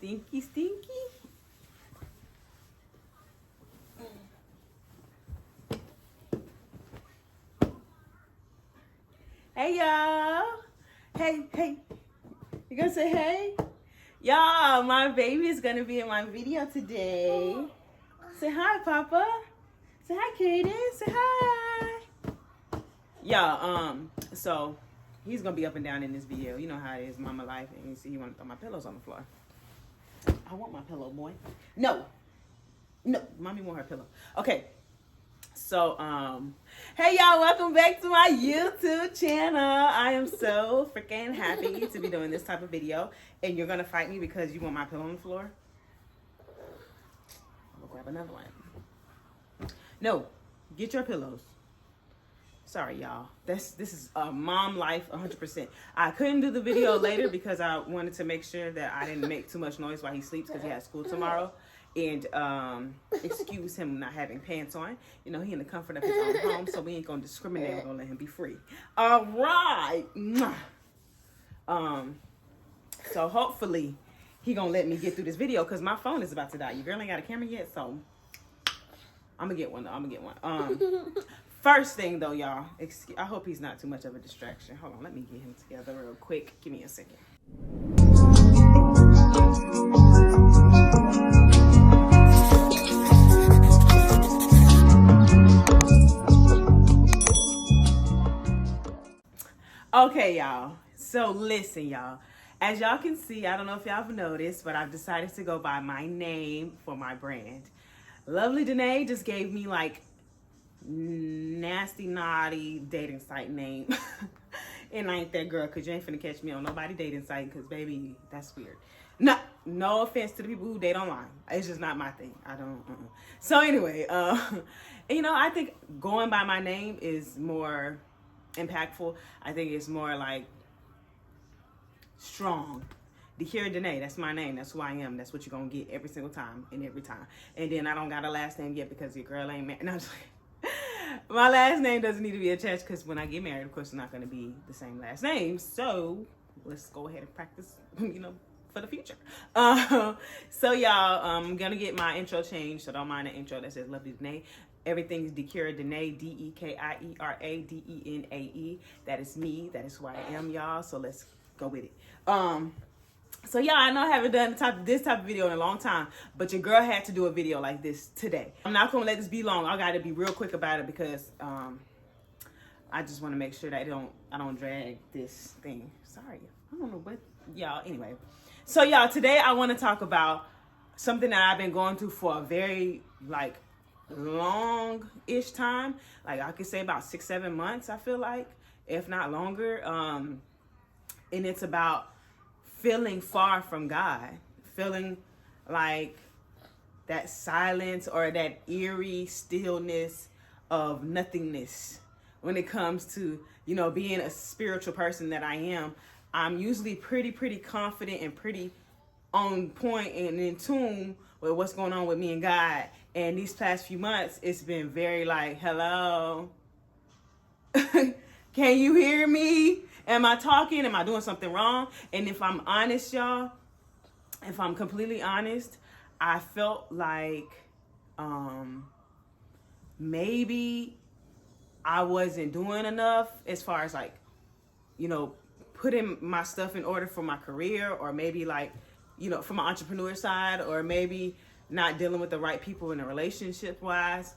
stinky, stinky. Hey, y'all. Hey. You gonna say hey? Y'all, my baby is gonna be in my video today. Say hi, Papa. Say hi, Kaden. Say hi. Y'all, so he's gonna be up and down in this video. You know how it is, mama life. And you see, you wanna throw my pillows on the floor. I want my pillow, boy. No, mommy want her pillow. Okay. So, hey y'all, welcome back to my YouTube channel. I am so freaking happy to be doing this type of video. And you're gonna fight me because you want my pillow on the floor? I'm gonna grab another one. No, get your pillows. Sorry, y'all. This is mom life 100%. I couldn't do the video later because I wanted to make sure that I didn't make too much noise while he sleeps because he has school tomorrow. And excuse him not having pants on. You know, he in the comfort of his own home, so we ain't gonna discriminate. We're gonna let him be free. All right. So hopefully he gonna let me get through this video because my phone is about to die. Your girl ain't got a camera yet, so I'm gonna get one though. First thing though, y'all, I hope he's not too much of a distraction. Hold on, let me get him together real quick. Give me a second. Okay, y'all. So listen, y'all. As y'all can see, I don't know if y'all have noticed, but I've decided to go by my name for my brand. Lovely Danae just gave me like nasty, naughty dating site name. And I ain't that girl, because you ain't finna catch me on nobody dating site, because baby, that's weird. No offense to the people who date online. It's just not my thing. I don't. So anyway, you know, I think going by my name is more impactful. I think it's more like strong. Dakira Danae, that's my name. That's who I am. That's what you're gonna get every single time and every time. And then I don't got a last name yet because your girl ain't married. No, I'm just like, my last name doesn't need to be attached because when I get married, of course, it's not gonna be the same last name. So let's go ahead and practice, you know, for the future. So y'all, I'm gonna get my intro changed. So don't mind the intro that says Lovely Danae. Everything's Dakira Danae, Dekira Deneae. That is me. That is who I am, y'all. So let's go with it. So yeah, I know I haven't done this type of video in a long time, but your girl had to do a video like this today. I'm not gonna let this be long. I gotta be real quick about it because I just want to make sure that I don't drag this thing. Sorry, I don't know what y'all. Anyway, so y'all, today I want to talk about something that I've been going through for a very long-ish time. Like I could say about 6-7 months. I feel like, if not longer. And it's about feeling far from God, feeling like that silence or that eerie stillness of nothingness. When it comes to, you know, being a spiritual person that I am, I'm usually pretty confident and pretty on point and in tune with what's going on with me and God. And these past few months, it's been very like, hello, can you hear me? Am I talking? Am I doing something wrong? And if I'm honest, y'all, if I'm completely honest, I felt like maybe I wasn't doing enough as far as like, you know, putting my stuff in order for my career, or maybe like, you know, from my entrepreneur side, or maybe not dealing with the right people in a relationship wise.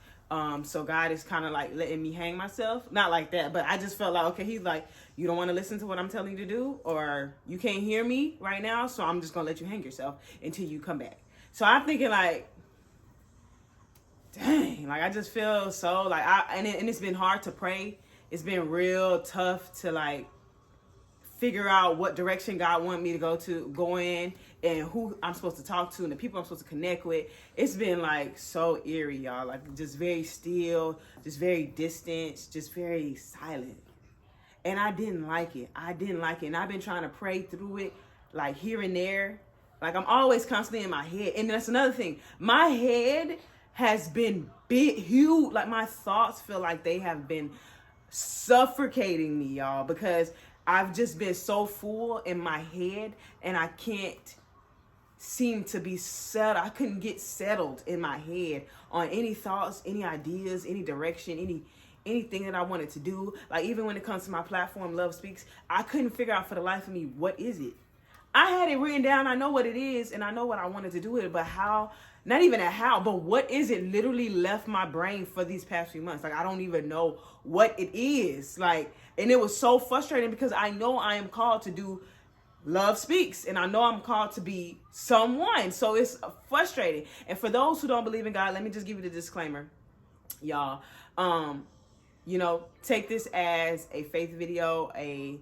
So God is kind of like letting me hang myself. Not like that, but I just felt like, okay, he's like, you don't want to listen to what I'm telling you to do, or you can't hear me right now, so I'm just going to let you hang yourself until you come back. So I'm thinking like, dang, like I just feel so like, and it's been hard to pray. It's been real tough to like figure out what direction God wanted me to go in, and who I'm supposed to talk to, and the people I'm supposed to connect with. It's been like so eerie, y'all. Like just very still, just very distant, just very silent. And I didn't like it. And I've been trying to pray through it, like here and there. Like I'm always constantly in my head. And that's another thing. My head has been big, huge. Like my thoughts feel like they have been suffocating me, y'all, because I've just been so full in my head and I can't seem to be settled. I couldn't get settled in my head on any thoughts, any ideas, any direction, anything that I wanted to do. Like even when it comes to my platform, Love Speaks, I couldn't figure out for the life of me, what is it? I had it written down. I know what it is and I know what I wanted to do with it, but how, not even a how, but what is it literally left my brain for these past few months. Like I don't even know what it is. Like, and it was so frustrating because I know I am called to do Love Speaks and I know I'm called to be someone. So it's frustrating. And for those who don't believe in God, let me just give you the disclaimer, y'all. You know, take this as a faith video, a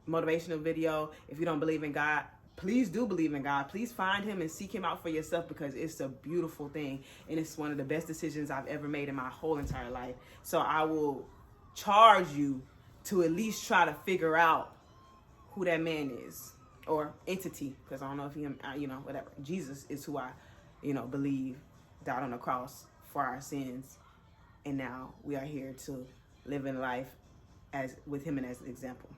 motivational video. If you don't believe in God, please do believe in God. Please find him and seek him out for yourself because it's a beautiful thing. And it's one of the best decisions I've ever made in my whole entire life. So I will charge you to at least try to figure out who that man is or entity. Because I don't know if he, you know, whatever. Jesus is who I, you know, believe died on the cross for our sins. And now we are here to live in life as with him and as an example.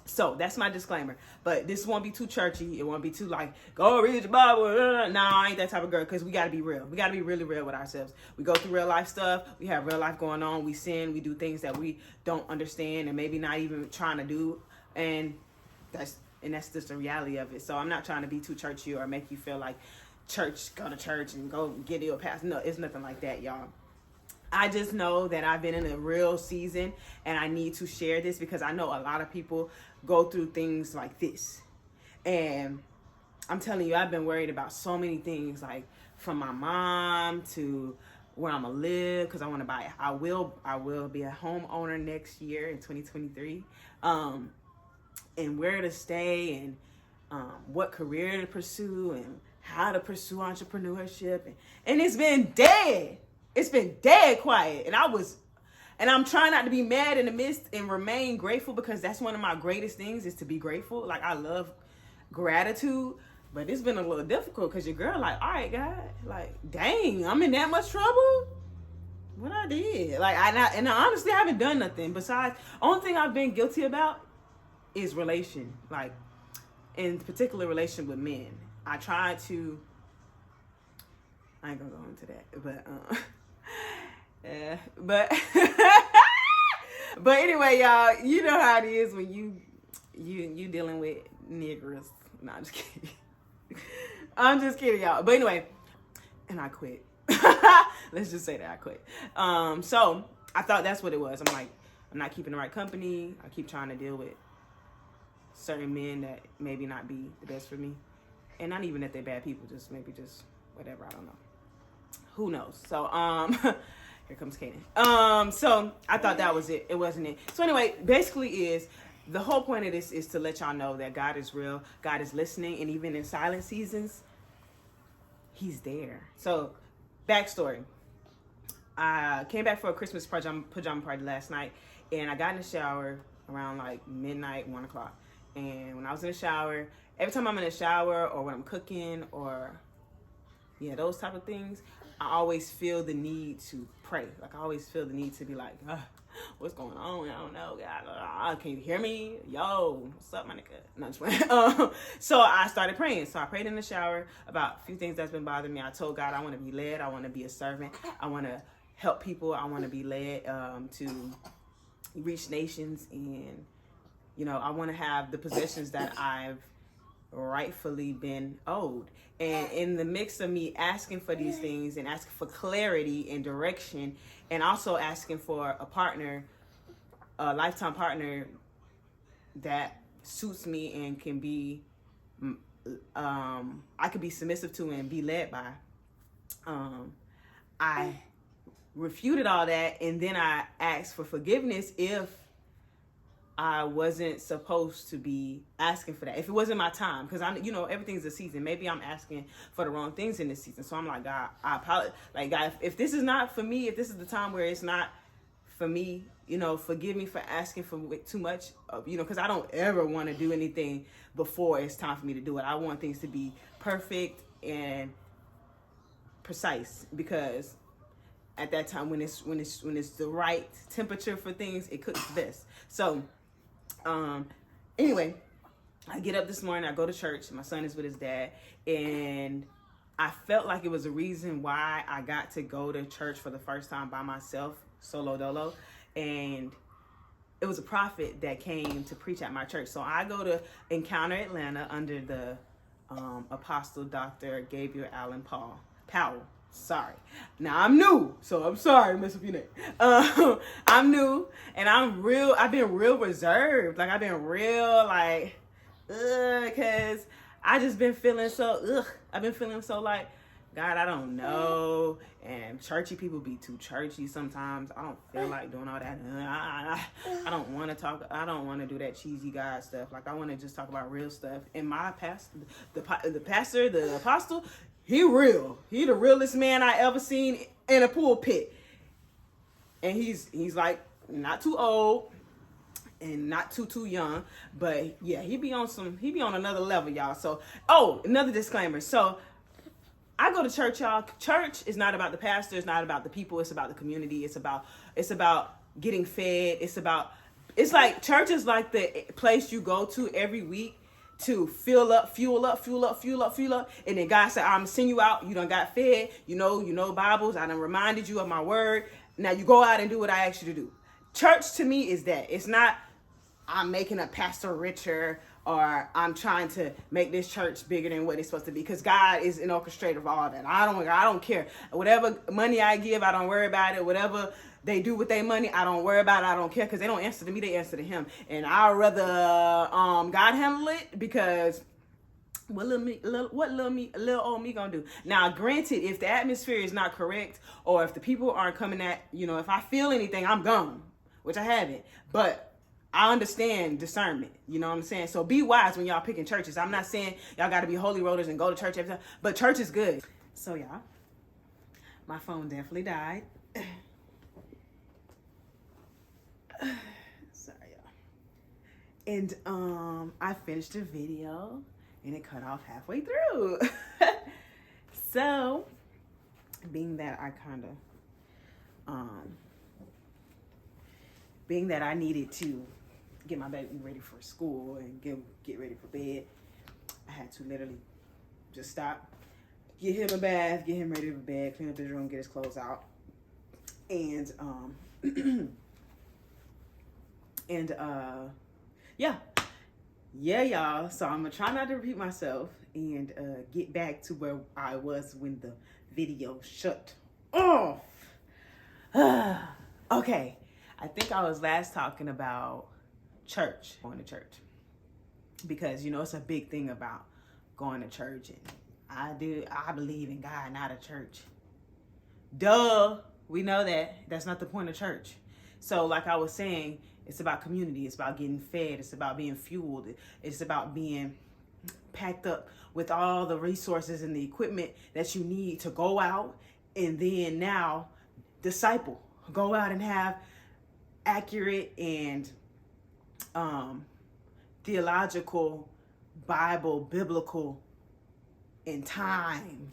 So that's my disclaimer. But this won't be too churchy. It won't be too like, go read your Bible. Nah, I ain't that type of girl because we got to be real. We got to be really real with ourselves. We go through real life stuff. We have real life going on. We sin. We do things that we don't understand and maybe not even trying to do. And that's just the reality of it. So I'm not trying to be too churchy or make you feel like church, go to church and go get your pastor. No, it's nothing like that, y'all. I just know that I've been in a real season and I need to share this because I know a lot of people go through things like this. And I'm telling you, I've been worried about so many things, like from my mom to where I'm gonna live, because I want to buy. I will be a homeowner next year in 2023, and where to stay and what career to pursue and how to pursue entrepreneurship, and it's been dead. It's been dead quiet, and I'm trying not to be mad in the midst and remain grateful because that's one of my greatest things is to be grateful. Like I love gratitude, but it's been a little difficult because your girl like, all right, God, like, dang, I'm in that much trouble. What I did, like, I honestly haven't done nothing besides. Only thing I've been guilty about is relation, like, in particular relation with men. I tried to. I ain't gonna go into that, but yeah, but but anyway, y'all, you know how it is when you dealing with niggers. No, I'm just kidding. I'm just kidding, y'all. But anyway, and I quit. Let's just say that I quit. So I thought that's what it was. I'm like, I'm not keeping the right company. I keep trying to deal with certain men that maybe not be the best for me, and not even that they're bad people. Just maybe just whatever. I don't know. Who knows? So here comes Kaden. So I thought that was it. It wasn't it. So anyway, basically is the whole point of this is to let y'all know that God is real. God is listening, and even in silent seasons, he's there. So backstory. I came back for a Christmas pajama party last night, and I got in the shower around like midnight, 1 o'clock. And when I was in the shower, every time I'm in the shower or when I'm cooking or those type of things, I always feel the need to pray. Like I always feel the need to be like, what's going on? I don't know, God. Can you hear me? Yo, what's up, my nigga? No, just playing. So I started praying. So I prayed in the shower about a few things that's been bothering me. I told God I want to be led. I want to be a servant. I want to help people. I want to be led to reach nations. And, I want to have the possessions that I've rightfully been owed. And in the mix of me asking for these things and asking for clarity and direction, and also asking for a partner, a lifetime partner that suits me and can be, I could be submissive to and be led by. I refuted all that, and then I asked for forgiveness if I wasn't supposed to be asking for that. If it wasn't my time, because everything's a season. Maybe I'm asking for the wrong things in this season. So I'm like, God, I apologize. Like, God, if this is not for me, if this is the time where it's not for me, forgive me for asking for too much, because I don't ever want to do anything before it's time for me to do it. I want things to be perfect and precise, because at that time when it's the right temperature for things, it cooks best. So anyway, I get up this morning, I go to church. My son is with his dad, and I felt like it was a reason why I got to go to church for the first time by myself, solo dolo. And it was a prophet that came to preach at my church. So I go to Encounter Atlanta under the Apostle Dr. Gabriel Allen Powell. Sorry. Now I'm new, so I'm sorry to mess up your name. I'm new, and I've been real reserved. Like, I've been real, like, because I just been feeling so, I've been feeling so like, God, I don't know. And churchy people be too churchy sometimes. I don't feel like doing all that. I don't want to talk. I don't want to do that cheesy God stuff. Like, I want to just talk about real stuff. And my pastor, the apostle, he real. He the realest man I ever seen in a pulpit. And he's like not too old and not too young. But yeah, he be on another level, y'all. So, another disclaimer. So, I go to church, y'all. Church is not about the pastor. It's not about the people. It's about the community. It's about getting fed. It's like church is like the place you go to every week to fuel up. And then God said, I'm going to send you out. You done got fed. You know Bibles. I done reminded you of my word. Now you go out and do what I asked you to do. Church to me is that. It's not I'm making a pastor richer, or I'm trying to make this church bigger than what it's supposed to be, because God is an orchestrator of all that. I don't care. Whatever money I give, I don't worry about it. Whatever they do with their money, I don't worry about it. I don't care, because they don't answer to me, they answer to him. And I'd rather God handle it, because what little old me gonna do? Now, granted, if the atmosphere is not correct, or if the people aren't coming at, if I feel anything, I'm gone, which I haven't. But I understand discernment, you know what I'm saying? So be wise when y'all picking churches. I'm not saying y'all got to be holy rollers and go to church every time, but church is good. So y'all, my phone definitely died. Sorry, y'all. And I finished the video and it cut off halfway through. So, being that I needed to get my baby ready for school and get ready for bed, I had to literally just stop, get him a bath, get him ready for bed, clean up his room, get his clothes out, and yeah, y'all. So I'm gonna try not to repeat myself and get back to where I was when the video shut off. Okay, I think I was last talking about going to church, because it's a big thing about going to church, and I believe in God, not a church. Duh, we know that's not the point of church. So like I was saying, it's about community, it's about getting fed, it's about being fueled, it's about being packed up with all the resources and the equipment that you need to go out and then now disciple, go out and have accurate and theological, biblical, and time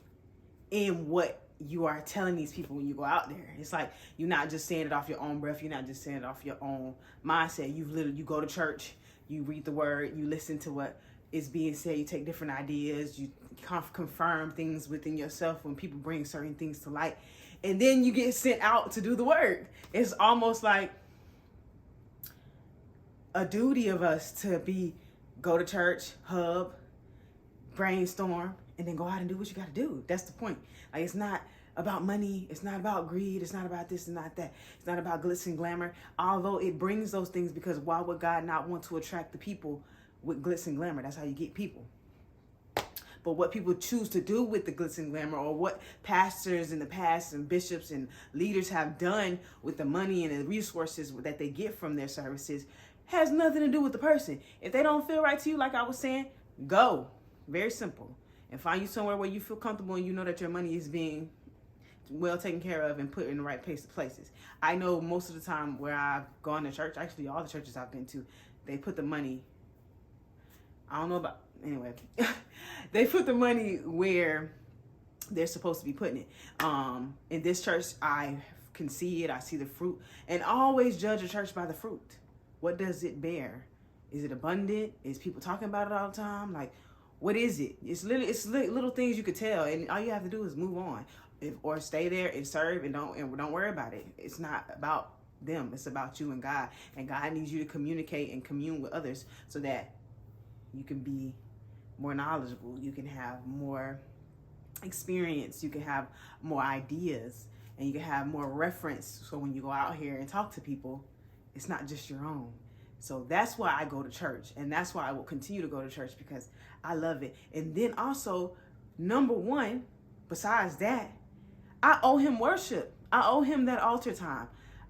in what you are telling these people when you go out there. It's like you're not just saying it off your own breath. You're not just saying it off your own mindset. You go to church, you read the word, you listen to what is being said, you take different ideas, you confirm things within yourself when people bring certain things to light, and then you get sent out to do the work. It's almost like a duty of us to go to church, hub, brainstorm, and then go out and do what you got to do. That's the point. Like, it's not about money. It's not about greed. It's not about this and not that. It's not about glitz and glamour. Although it brings those things, because why would God not want to attract the people with glitz and glamour? That's how you get people. But what people choose to do with the glitz and glamour, or what pastors in the past and bishops and leaders have done with the money and the resources that they get from their services, has nothing to do with the person. If they don't feel right to you, like I was saying, go. Very simple. And find you somewhere where you feel comfortable and you know that your money is being well taken care of and put in the right places. I know most of the time where I've gone to church, actually all the churches I've been to, they put the money, they put the money where they're supposed to be putting it. In this church, I can see it, I see the fruit, and always judge a church by the fruit. What does it bear? Is it abundant? Is people talking about it all the time? Like, what is it? It's little things you could tell, and all you have to do is move on, or stay there and serve, and don't worry about it. It's not about them. It's about you and God. And God needs you to communicate and commune with others so that you can be more knowledgeable. You can have more experience. You can have more ideas, and you can have more reference. So when you go out here and talk to people, it's not just your own. So that's why I go to church, and that's why I will continue to go to church, because I love it. And then also, number one, besides that, I owe him worship. I owe him that altar time.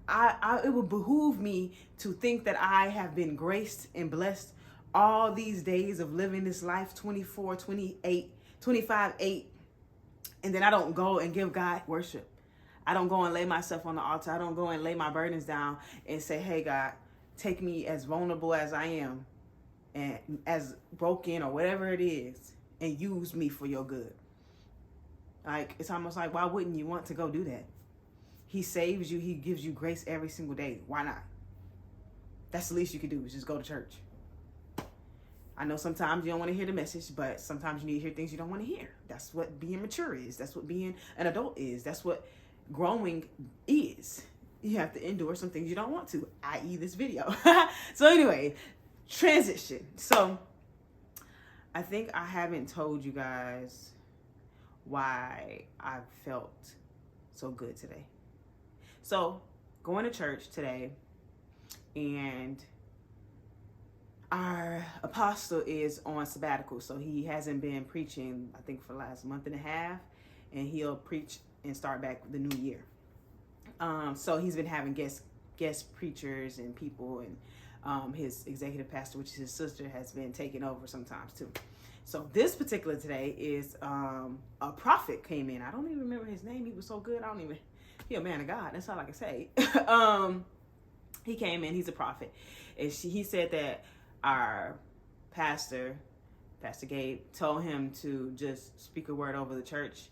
It would behoove me to think that I have been graced and blessed all these days of living this life, 24, 28, 25, 8, and then I don't go and give God worship. I don't go and lay myself on the altar. I don't go and lay my burdens down and say, hey, God, take me as vulnerable as I am and as broken or whatever it is, and use me for your good. Like, it's almost like, why wouldn't you want to go do that? He saves you. He gives you grace every single day. Why not? That's the least you could do, is just go to church. I know sometimes you don't want to hear the message, but sometimes you need to hear things you don't want to hear. That's what being mature is. That's what being an adult is. That's what growing is. You have to endure some things you don't want to, i.e. this video. So anyway, transition. So I think I haven't told you guys why I felt so good today. So going to church today, and our apostle is on sabbatical, so he hasn't been preaching, I think, for the last month and a half, and he'll preach and start back the new year. So he's been having guest preachers and people, and his executive pastor, which is his sister, has been taking over sometimes too. So this particular today is a prophet came in. I don't even remember his name. He was so good. He a man of God. That's all I can say. He came in. He's a prophet, and he said that our Pastor Gabe, told him to just speak a word over the church.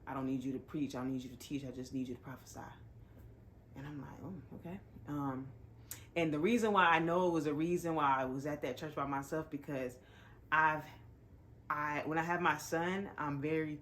I don't need you to preach. I don't need you to teach. I just need you to prophesy. And I'm like, oh, okay. And the reason why I know it was a reason why I was at that church by myself, because when I have my son, I'm very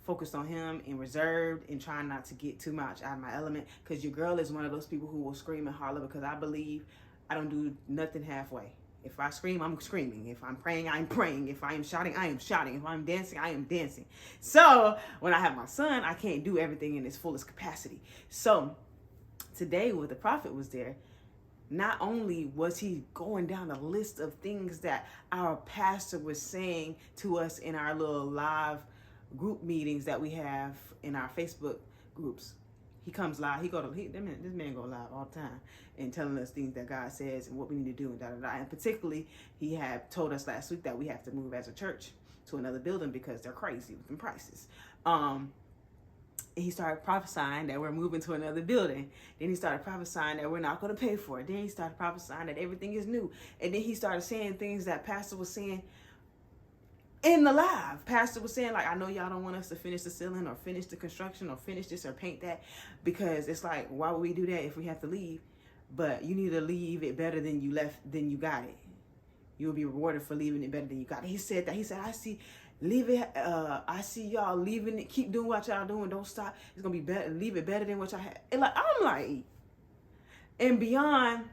focused on him and reserved and trying not to get too much out of my element, because your girl is one of those people who will scream and holler, because I believe I don't do nothing halfway. If I scream, I'm screaming. If I'm praying, I'm praying. If I am shouting, I am shouting. If I'm dancing, I am dancing. So when I have my son, I can't do everything in its fullest capacity. So today, when the prophet was there, not only was he going down a list of things that our pastor was saying to us in our little live group meetings that we have in our Facebook groups. He comes live. This man go live all the time and telling us things that God says and what we need to do and da-da-da. And particularly, he had told us last week that we have to move as a church to another building because they're crazy with the prices. He started prophesying that we're moving to another building. Then he started prophesying that we're not going to pay for it. Then he started prophesying that everything is new. And then he started saying things that Pastor was saying in the live. Pastor was saying, I know y'all don't want us to finish the ceiling or finish the construction or finish this or paint that, because it's like, why would we do that if we have to leave? But you need to leave it better than you got it. You will be rewarded for leaving it better than you got it. He said that. He said, I see y'all leaving it. Keep doing what y'all doing. Don't stop. It's going to be better. Leave it better than what y'all had. And beyond,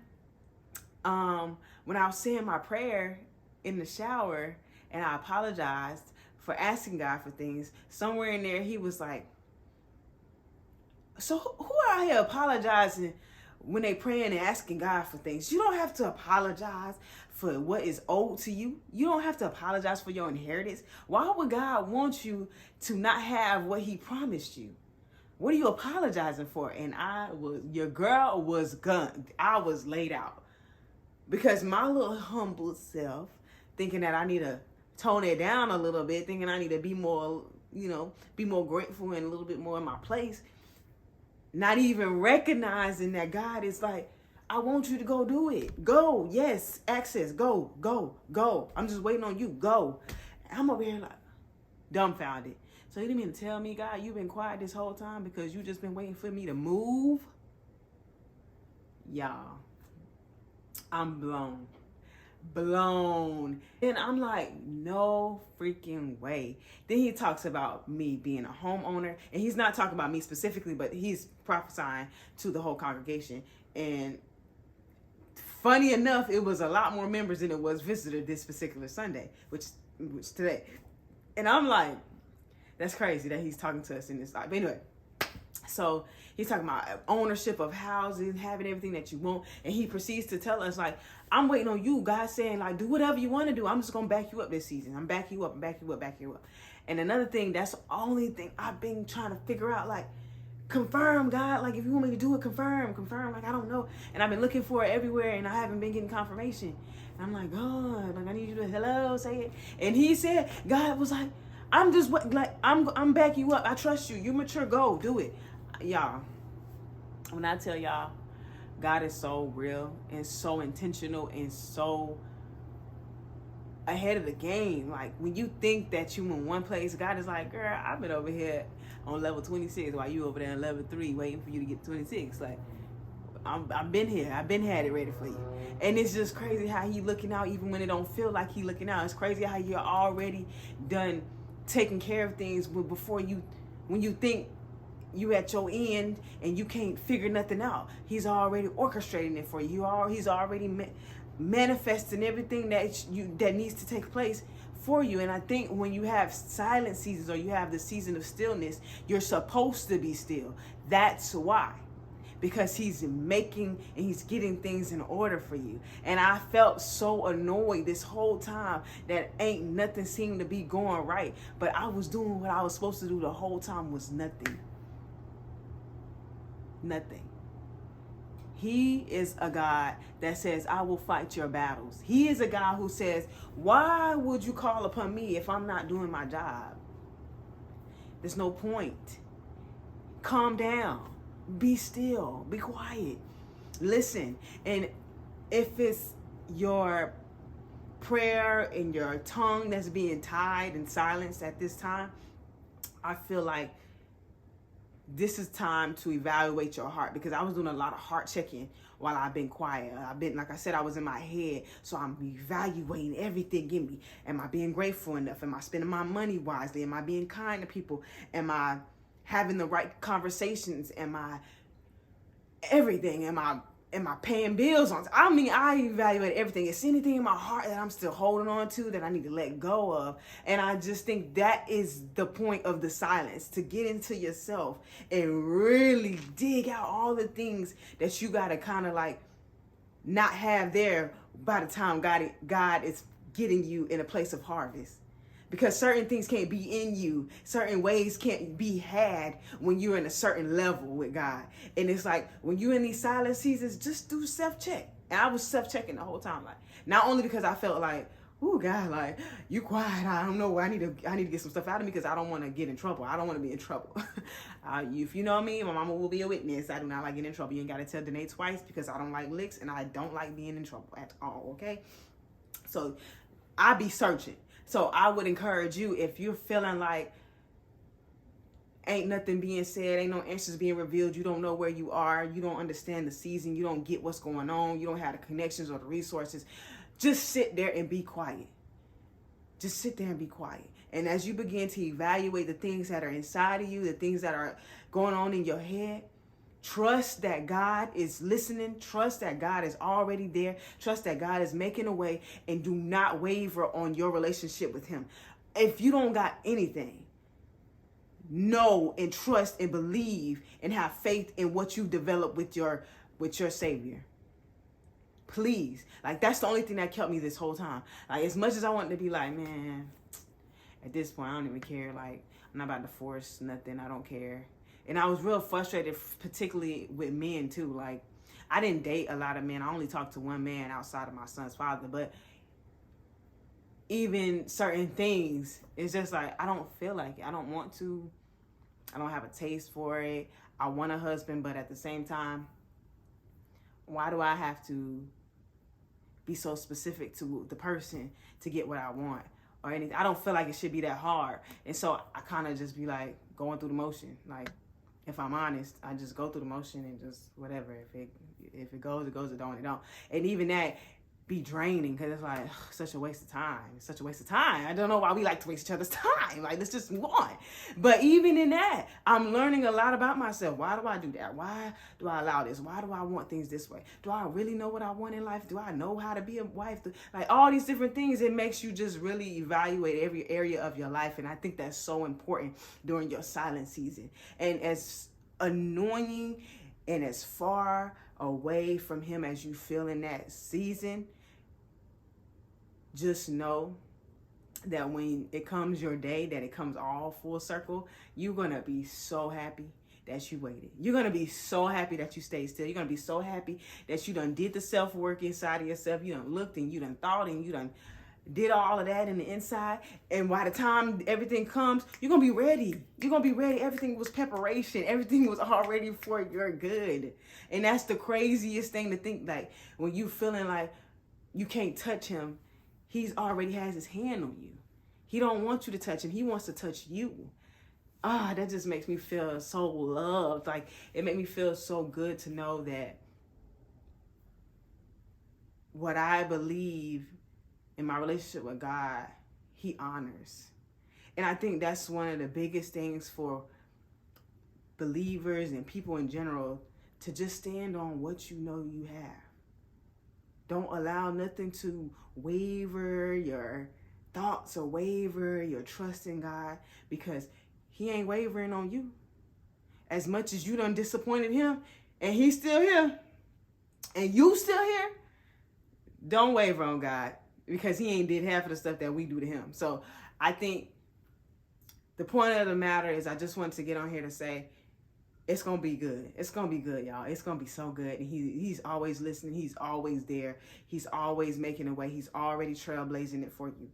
when I was saying my prayer in the shower, and I apologized for asking God for things, somewhere in there he was like, so who out here apologizing when they praying and asking God for things? You don't have to apologize for what is owed to you. You don't have to apologize for your inheritance. Why would God want you to not have what he promised you? What are you apologizing for? And your girl was gone. I was laid out, because my little humble self, thinking that I need to tone it down a little bit, thinking I need to be more, be more grateful and a little bit more in my place, not even recognizing that God is like, I want you to go do it. Go. Yes. Access. Go. I'm just waiting on you. Go. I'm over here dumbfounded. So you didn't mean to tell me, God, you've been quiet this whole time because you just been waiting for me to move? Y'all, I'm blown. blown. Then I'm like, no freaking way. Then he talks about me being a homeowner, and he's not talking about me specifically, but he's prophesying to the whole congregation. And funny enough, it was a lot more members than it was visitors this particular Sunday, which today. And I'm like, that's crazy that he's talking to us in this life. But anyway, so he's talking about ownership of houses, having everything that you want. And he proceeds to tell us, like, I'm waiting on you. God's saying, like, do whatever you want to do. I'm just going to back you up this season. I'm back you up, back you up, back you up. And another thing, that's the only thing I've been trying to figure out, like, confirm, God. Like, if you want me to do it, confirm. Like, I don't know. And I've been looking for it everywhere, and I haven't been getting confirmation. And I'm like, God, like, I need you to, hello, say it. And he said, God was like, I'm just, like, I'm back you up. I trust you. You mature. Go, do it. Y'all, when I tell y'all, God is so real and so intentional and so ahead of the game. Like, when you think that you in one place, God is like, girl, I've been over here on level 26 while you over there on level 3 waiting for you to get 26. Like, I've been here. I've been had it ready for you. And it's just crazy how he looking out even when it don't feel like he looking out. It's crazy how you're already done taking care of things before you, when you think you at your end and you can't figure nothing out. He's already orchestrating it for you. He's already manifesting everything that needs to take place for you. And I think when you have silent seasons or you have the season of stillness, you're supposed to be still. That's why. Because he's making and he's getting things in order for you. And I felt so annoyed this whole time that ain't nothing seemed to be going right. But I was doing what I was supposed to do the whole time was nothing. Nothing. He is a God that says, I will fight your battles. He is a God who says, why would you call upon me if I'm not doing my job? There's no point. Calm down. Be still. Be quiet. Listen. And if it's your prayer and your tongue that's being tied and silenced at this time, I feel like this is time to evaluate your heart, because I was doing a lot of heart checking while I've been quiet. Like I said, I was in my head. So I'm evaluating everything in me. Am I being grateful enough? Am I spending my money wisely? Am I being kind to people? Am I having the right conversations? Am I everything? Am I paying bills on? I mean, I evaluate everything. Is anything in my heart that I'm still holding on to that I need to let go of? And I just think that is the point of the silence, to get into yourself and really dig out all the things that you got to kind of like not have there by the time God is getting you in a place of harvest. Because certain things can't be in you. Certain ways can't be had when you're in a certain level with God. And it's like, when you're in these silent seasons, just do self-check. And I was self-checking the whole time. Like, not only because I felt like, ooh, God, like, you quiet. I don't know. I need to get some stuff out of me because I don't want to get in trouble. I don't want to be in trouble. If you know me, my mama will be a witness. I do not like getting in trouble. You ain't got to tell Danae twice, because I don't like licks and I don't like being in trouble at all, okay? So I be searching. So I would encourage you, if you're feeling like ain't nothing being said, ain't no answers being revealed, you don't know where you are, you don't understand the season, you don't get what's going on, you don't have the connections or the resources, just sit there and be quiet. Just sit there and be quiet. And as you begin to evaluate the things that are inside of you, the things that are going on in your head, trust that God is listening. Trust that God is already there. Trust that God is making a way, and do not waver on your relationship with him. If you don't got anything, know and trust and believe and have faith in what you develop with your Savior. Please. Like, that's the only thing that kept me this whole time. Like, as much as I wanted to be like, man, at this point, I don't even care. Like, I'm not about to force nothing. I don't care. And I was real frustrated, particularly with men too. Like, I didn't date a lot of men. I only talked to one man outside of my son's father. But even certain things, it's just like, I don't feel like it. I don't want to. I don't have a taste for it. I want a husband, but at the same time, why do I have to be so specific to the person to get what I want or anything? I don't feel like it should be that hard. And so I kind of just be like going through the motion. Like, if I'm honest, I just go through the motion and just whatever. If it goes, it goes. It don't, it don't. And even that, be draining because it's like such a waste of time. It's such a waste of time. I don't know why we like to waste each other's time. Like, let's just move on. But even in that, I'm learning a lot about myself. Why do I do that? Why do I allow this? Why do I want things this way? Do I really know what I want in life? Do I know how to be a wife? Like, all these different things, it makes you just really evaluate every area of your life. And I think that's so important during your silent season. And as annoying and as far away from him as you feel in that season, just know that when it comes your day, that it comes all full circle, you're going to be so happy that you waited. You're going to be so happy that you stayed still. You're going to be so happy that you done did the self-work inside of yourself. You done looked and you done thought and you done did all of that in the inside. And by the time everything comes, you're going to be ready. You're going to be ready. Everything was preparation. Everything was already for your good. And that's the craziest thing to think, like, when you feeling like you can't touch him, he's already has his hand on you. He don't want you to touch him. He wants to touch you. That just makes me feel so loved. Like, it made me feel so good to know that what I believe in my relationship with God, he honors. And I think that's one of the biggest things for believers and people in general, to just stand on what you know you have. Don't allow nothing to waver your thoughts or waver your trust in God, because he ain't wavering on you. As much as you done disappointed him and he's still here and you still here, don't waver on God, because he ain't did half of the stuff that we do to him. So I think the point of the matter is, I just wanted to get on here to say, it's going to be good. It's going to be good, y'all. It's going to be so good. And he's always listening. He's always there. He's always making a way. He's already trailblazing it for you.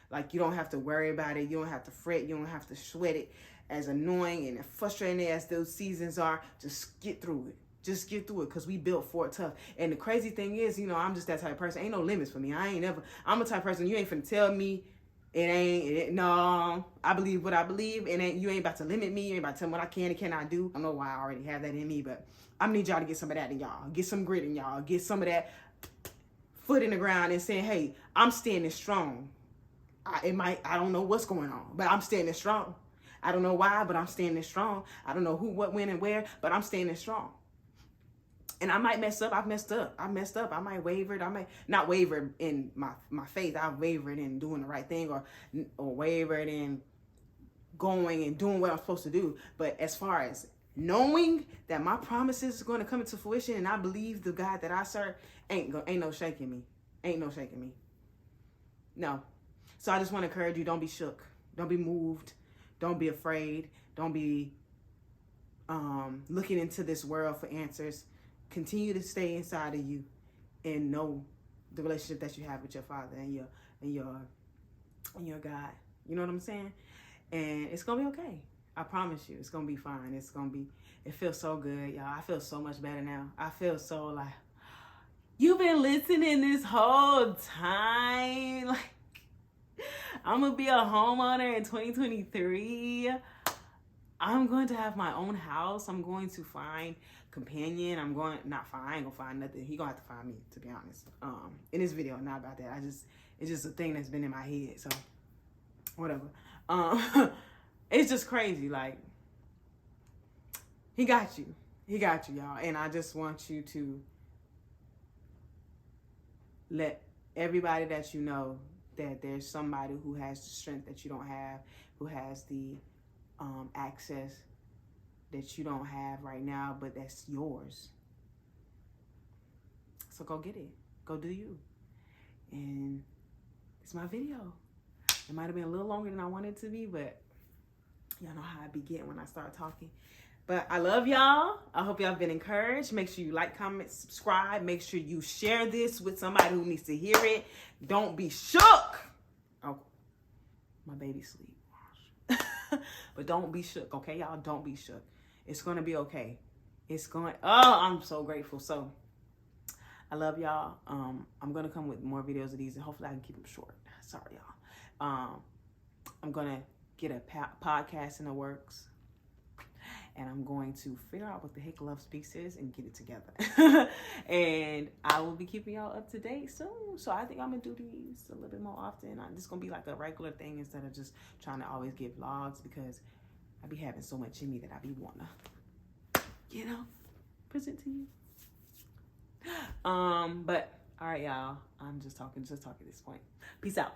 Like, you don't have to worry about it. You don't have to fret. You don't have to sweat it. As annoying and frustrating as those seasons are, just get through it. Just get through it, because we built for it tough. And the crazy thing is, I'm just that type of person. Ain't no limits for me. I'm a type of person, you ain't finna tell me no, I believe what I believe, and you ain't about to limit me. You ain't about to tell me what I can and cannot do. I don't know why I already have that in me, but I need y'all to get some of that in y'all. Get some grit in y'all. Get some of that foot in the ground and saying, hey, I'm standing strong. I don't know what's going on, but I'm standing strong. I don't know why, but I'm standing strong. I don't know who, what, when, and where, but I'm standing strong. And I might mess up. I've messed up. I might wavered. I might not wavered in my faith. I've wavered in doing the right thing, or wavered in going and doing what I'm supposed to do. But as far as knowing that my promises are going to come into fruition, and I believe the God that I serve, ain't no shaking me. Ain't no shaking me. No. So I just want to encourage you, don't be shook. Don't be moved. Don't be afraid. Don't be looking into this world for answers. Continue to stay inside of you and know the relationship that you have with your Father and your God. You know what I'm saying? And it's gonna be okay. I promise you, it's gonna be fine. It feels so good, y'all. I feel so much better now. I feel so like, you've been listening this whole time. Like, I'm gonna be a homeowner in 2023. I'm going to have my own house. I'm going to find companion. I ain't gonna find nothing. He gonna have to find me, to be honest. In this video, not about that. It's just a thing that's been in my head. So whatever. It's just crazy. Like, he got you, y'all. And I just want you to let everybody that you know that there's somebody who has the strength that you don't have, who has the access that you don't have right now, but that's yours. So go get it. Go do you. And it's my video. It might have been a little longer than I wanted it to be, but y'all know how I be getting when I start talking. But I love y'all. I hope y'all been encouraged. Make sure you like, comment, subscribe. Make sure you share this with somebody who needs to hear it. Don't be shook. Oh, my baby sleep. But don't be shook, okay, y'all? Don't be shook. It's going to be okay. I'm so grateful. So I love y'all. I'm going to come with more videos of these, and hopefully I can keep them short. Sorry, y'all. I'm going to get a podcast in the works. and I'm going to figure out what the heck love speaks is and get it together. And I will be keeping y'all up to date soon. So I think I'm gonna do these a little bit more often. This gonna be like a regular thing instead of just trying to always give vlogs, because I be having so much in me that I be wanna, you know, present to you. But all right, y'all, I'm just talking at this point. Peace out.